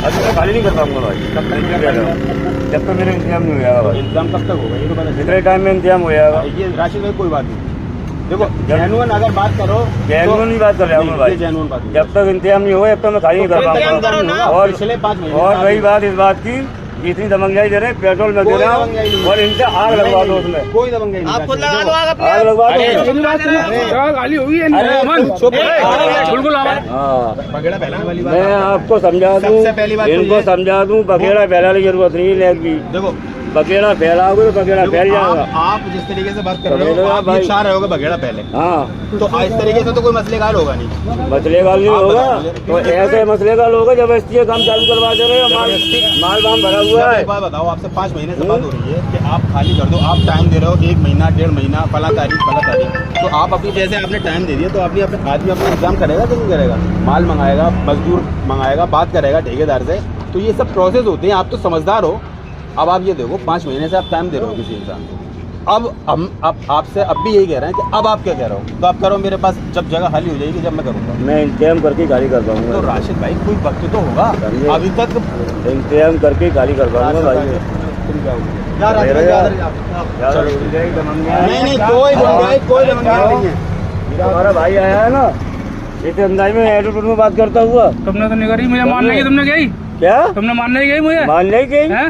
अभी मैं खाली नहीं कर पाऊंगा भाई, जब तक मेरा इंतजाम नहीं हो जाएगा भाई। इंतजाम कब तक होगा ये तो बता। जितने टाइम में इंतजाम हो जाएगा। ये राशि में कोई बात नहीं, देखो जेन्युइन अगर बात करो, जेन्युइन ही बात कर रहा हूँ मैं भाई। जेन्युइन बात, जब तक इंतजाम नहीं होगा जब तक मैं खाली नहीं कर पाऊंगा। और पिछले 5 महीने और रही बात इस बात की, इतनी दबंगाई दे रहे हैं, पेट्रोल में दे रहा हूँ और इनसे आग लगवा दो उसमें। कोई दबंगाई नहीं, आप खुद लगा लो आग अपने। आग लगवा दो। गाली होगी बिल्कुल। हाँ, बगेड़ा फैलाने वाली बात मैं आपको समझा दूँ, सबसे पहली बात तो इनको ये- समझा दूँ, बकेड़ा फैलाने की जरूरत नहीं है की। देखो बकेड़ा फैलाओगे तो बकेड़ा फैल जाएगा। आप जिस तरीके से बात कर रहे हो, आप भाई। ये चाह रहे होगे बगेड़ा पहले, हाँ, तो इस तरीके से तो कोई मसले का हल होगा नहीं। मसले का नहीं आप होगा बता मुझे। तो ऐसे मसले का होगा जब एसटी काम चालू करवा दे रहे हो। माल वाम भरा हुआ है। एक बात बताओ, आपसे 5 महीने से बात हो रही है कि आप खाली कर दो, आप टाइम दे रहे हो 1 महीना 1.5 महीना, फला तारीख, तो आप अपनी जैसे आपने टाइम दे दिया तो अपने आदमी अपना इंतजाम करेगा कि नहीं करेगा? माल मंगाएगा, मजदूर मंगाएगा, बात करेगा ठेकेदार से, तो ये सब प्रोसेस होते हैं। आप तो समझदार हो। अब आप ये देखो 5 महीने से आप टाइम दे रहे हो किसी इंसान को। अब हम आपसे अब भी यही कह रहे हैं कि अब आप क्या कह रहे हो, तो आप करो मेरे पास जब जगह खाली हो जाएगी जब मैं करूँगा। मैं इंतजाम करके गाड़ी कर तो पाऊंगा। राशिद भाई कोई वक्त तो होगा, समझे? अभी तक इंतजाम करके गाड़ी कर पाऊंगा भाई। तुम क्या हो नहीं, कोई दबंगाई नहीं है। हमारा भाई आया है ना, इस अंदाज में एटीट्यूड में बात करता हुआ। तुमने तो नहीं करी, मुझे मानने की तुमने गई, क्या तुमने मानने की गई मुझे, मान नहीं गई? हैं?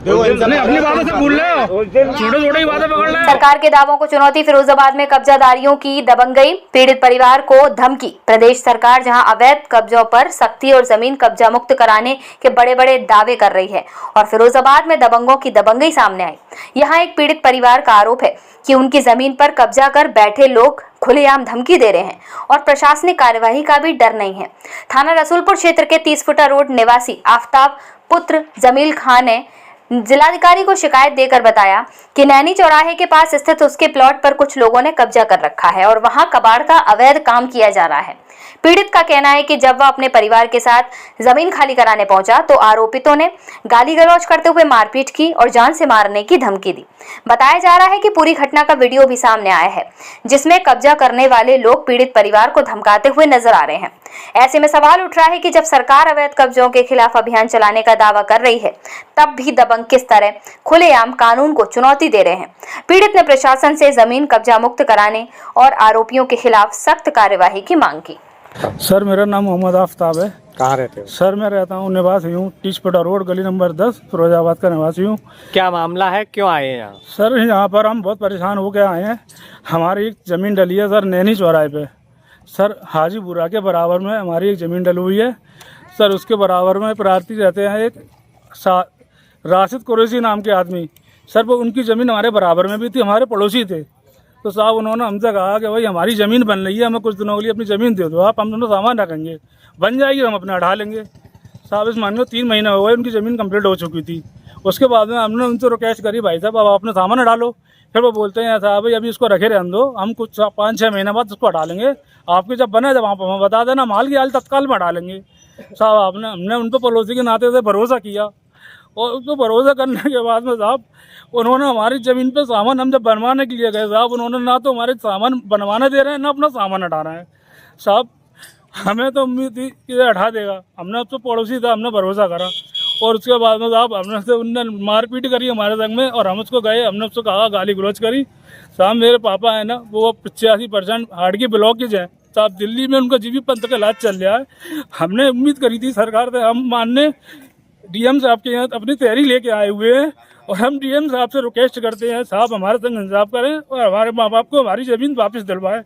देखो नहीं, अपनी बातों से भूल रहे हो, छोटे छोटे ही बातें पकड़ रहे हो। सरकार के दावों को चुनौती, फिरोजाबाद में कब्जादारियों की दबंगई, पीड़ित परिवार को धमकी। प्रदेश सरकार जहां अवैध कब्जों पर सख्ती और जमीन कब्जा मुक्त कराने के बड़े बड़े दावे कर रही है, और फिरोजाबाद में दबंगों की दबंगई सामने आई। यहां एक पीड़ित परिवार का आरोप है कि उनकी जमीन पर कब्जा कर बैठे लोग खुलेआम धमकी दे रहे हैं और प्रशासनिक कार्यवाही का भी डर नहीं है। थाना रसूलपुर क्षेत्र के 30 फुटा रोड निवासी आफ्ताब पुत्र जमील खान ने जिलाधिकारी को शिकायत देकर बताया कि नैनी चौराहे के पास स्थित उसके प्लॉट पर कुछ लोगों ने कब्जा कर रखा है और वहां कबाड़ का अवैध काम किया जा रहा है। पीड़ित का कहना है कि जब वह अपने परिवार के साथ जमीन खाली कराने पहुंचा तो आरोपितों ने गाली गलौज करते हुए मारपीट की और जान से मारने की धमकी दी। बताया जा रहा है कि पूरी घटना का वीडियो भी सामने आया है, जिसमें कब्जा करने वाले लोग पीड़ित परिवार को धमकाते हुए नजर आ रहे हैं। ऐसे में सवाल उठ रहा है कि जब सरकार अवैध कब्जों के खिलाफ अभियान चलाने का दावा कर रही है, तब भी दबंग किस तरह खुलेआम कानून को चुनौती दे रहे हैं। पीड़ित ने प्रशासन से जमीन कब्जा मुक्त कराने और आरोपियों के खिलाफ सख्त कार्यवाही की मांग की। सर, मेरा नाम मोहम्मद आफ्ताब है। कहाँ रहते हो? सर, मैं रहता हूँ, निवासी हूँ 30 फुटा रोड, गली नंबर 10, फिरोजाबाद का निवासी हूँ। क्या मामला है, क्यों आए हैं यहाँ? सर, यहाँ पर हम बहुत परेशान होकर आए हैं। हमारी एक ज़मीन डली है सर नैनी चौराहे पे। सर, हाजीपुरा के बराबर में हमारी एक ज़मीन डली हुई है। सर, उसके बराबर में प्रार्थी रहते हैं एक राशिद कुरैशी नाम के आदमी। सर, वो उनकी ज़मीन हमारे बराबर में भी थी, हमारे पड़ोसी थे। तो साहब उन्होंने हमसे कहा कि भाई हमारी ज़मीन बन रही है, हमें कुछ दिनों के लिए अपनी ज़मीन दे दो आप, हम दोनों सामान रखेंगे, बन जाएगी हम अपना उठा लेंगे। साहब, इस मान लो 3 महीने हो गए, उनकी ज़मीन कंप्लीट हो चुकी थी। उसके बाद में हमने उनसे रिक्वेस्ट करी, भाई साहब अब अपने सामान हटा लो। फिर वो बोलते हैं साहब भाई अभी इसको रखे रहने दो, हम कुछ 5-6 महीने बाद इसको हटा लेंगे, आपके जब बने जब आप हमें बता देना, माल की हाल तत्काल में हटा लेंगे। साहब हमने उन पर पड़ोसी के नाते से भरोसा किया, और उसको भरोसा करने के बाद में साहब उन्होंने हमारी ज़मीन पे सामान, हम जब बनवाने के लिए गए साहब, उन्होंने ना तो हमारे सामान बनवाने दे रहे हैं ना अपना सामान हटा रहे हैं। साहब, हमें तो उम्मीद थी कि ये हटा देगा, हमने उसको पड़ोसी था, हमने भरोसा करा, और उसके बाद में साहब हमने से उनने मारपीट करी हमारे संग में, और हम उसको गए, हमने उसको कहा, गाली गलौज करी। साहब, मेरे पापा है ना, वो 85% हार्ट की ब्लॉकेज है साहब, दिल्ली में उनका जीवी पंथ का इलाज चल रहा है। हमने उम्मीद करी थी सरकार से, हम मानने डीएम साहब के यहाँ अपनी तैयारी लेके आए हुए हैं, और हम डीएम साहब से रिक्वेस्ट करते हैं साहब हमारे संग इंसाफ करें और हमारे माँ बाप को हमारी ज़मीन वापस दिलवाएं।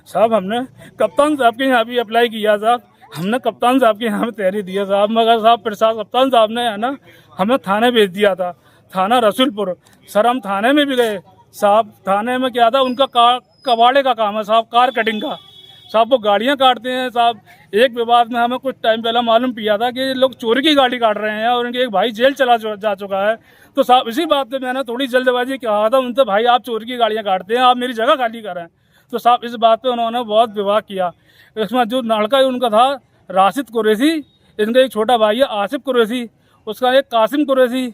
साहब, हमने कप्तान साहब के यहाँ भी अप्लाई किया साहब, हमने कप्तान साहब के यहाँ पे तैयारी दिया साहब, मगर साहब प्रशासन कप्तान साहब ने है ना हमें थाने भेज दिया था, थाना रसूलपुर। सर, हम थाने में भी गए साहब, थाने में क्या था, उनका कबाड़े का काम है साहब, कार कटिंग का। साहब, वो गाड़ियाँ काटते हैं साहब। एक विवाद में हमें कुछ टाइम पहले मालूम किया था कि लोग चोरी की गाड़ी काट रहे हैं, और उनके एक भाई जेल चला जा चुका है। तो साहब, इसी बात पे मैंने थोड़ी जल्दबाजी कहा था उनसे, भाई आप चोरी की गाड़ियाँ काटते हैं, आप मेरी जगह खाली करें। तो साहब, इस बात पे उन्होंने बहुत विवाद किया। इसमें जो लड़का उनका था राशिद कुरैशी, इनका एक छोटा भाई है आसिफ कुरैशी, उसका एक कासिम कुरैशी,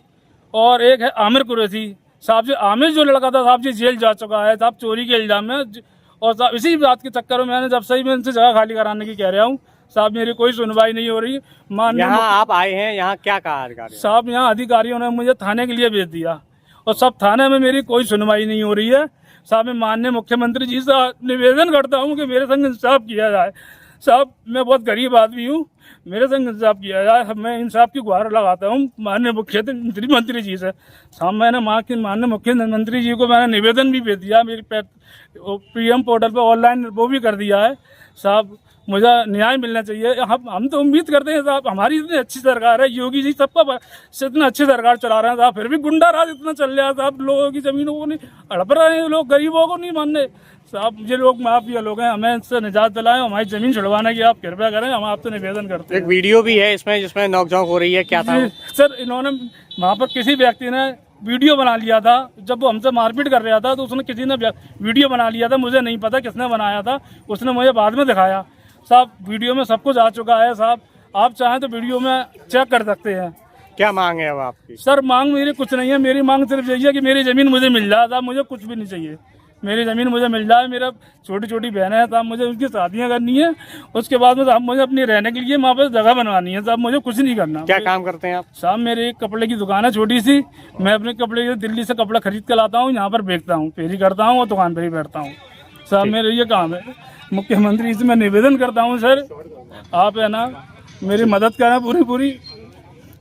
और एक है आमिर कुरैशी। साहब जी, आमिर जो लड़का था साहब जी जेल जा चुका है साहब, चोरी के इल्ज़ाम में। और साहब, इसी बात के चक्कर में मैंने जब सही मैं इनसे जगह खाली कराने की कह रहा हूँ साहब मेरी कोई सुनवाई नहीं हो रही। माननीय यहाँ आप आए हैं, यहाँ क्या कहा अधिकारी? साहब यहाँ अधिकारियों ने मुझे थाने के लिए भेज दिया और सब थाने में मेरी कोई सुनवाई नहीं हो रही है। साहब मैं माननीय मुख्यमंत्री जी से निवेदन करता हूँ कि मेरे संग इंसाफ किया जाए। साहब मैं बहुत गरीब आदमी हूँ, मेरे संग इंसाफ किया जाए। मैं इंसाफ की गुहार लगाता हूँ माननीय मुख्यमंत्री जी से। साहब मैंने माननीय मुख्यमंत्री जी को मैंने निवेदन भी भेज दिया, मेरे PM पोर्टल पर ऑनलाइन वो भी कर दिया है। साहब मुझे न्याय मिलना चाहिए। हम तो उम्मीद करते हैं साहब, हमारी इतनी अच्छी सरकार है, योगी जी सबका से इतना अच्छी सरकार चला रहे हैं साहब, फिर भी गुंडा राज इतना चल रहा है साहब। लोगों की जमीनों को नहीं हड़प रहे हैं, लोग गरीबों को नहीं मानने। साहब ये लोग माफिया लोग हैं, हमें इससे निजात दिलाएं, हमारी जमीन छुड़वाने की आप कृपया करें, हम आपसे निवेदन करते हैं। एक वीडियो भी है इसमें जिसमें नोकझोंक हो रही है, क्या था? सर इन्होंने वहाँ पर किसी व्यक्ति ने वीडियो बना लिया था, जब वो हमसे मारपीट कर रहा था तो उसने किसी ने वीडियो बना लिया था, मुझे नहीं पता किसने बनाया था, उसने मुझे बाद में दिखाया। साहब वीडियो में सब कुछ आ चुका है साहब, आप चाहें तो वीडियो में चेक कर सकते हैं। क्या मांग है अब आपकी? सर मांग मेरी कुछ नहीं है, मेरी मांग सिर्फ यही है कि मेरी ज़मीन मुझे मिल जाए साहब, मुझे कुछ भी नहीं चाहिए, मेरी ज़मीन मुझे मिल जाए। मेरा छोटी छोटी बहनें हैं साहब, मुझे उनकी शादियाँ करनी है, उसके बाद में साहब मुझे अपनी रहने के लिए वहाँ पर जगह बनवानी है साहब, मुझे कुछ नहीं करना। क्या काम करते हैं आप? साहब मेरी एक कपड़े की दुकान है छोटी सी, मैं अपने कपड़े दिल्ली से कपड़ा खरीद कर लाता हूँ, यहाँ पर बेचता हूँ, फेरी करता हूँ और दुकान पर ही बैठता हूँ साहब, मेरे ये काम है। मुख्यमंत्री से मैं निवेदन करता हूँ सर, आप है ना मेरी मदद करें पूरी।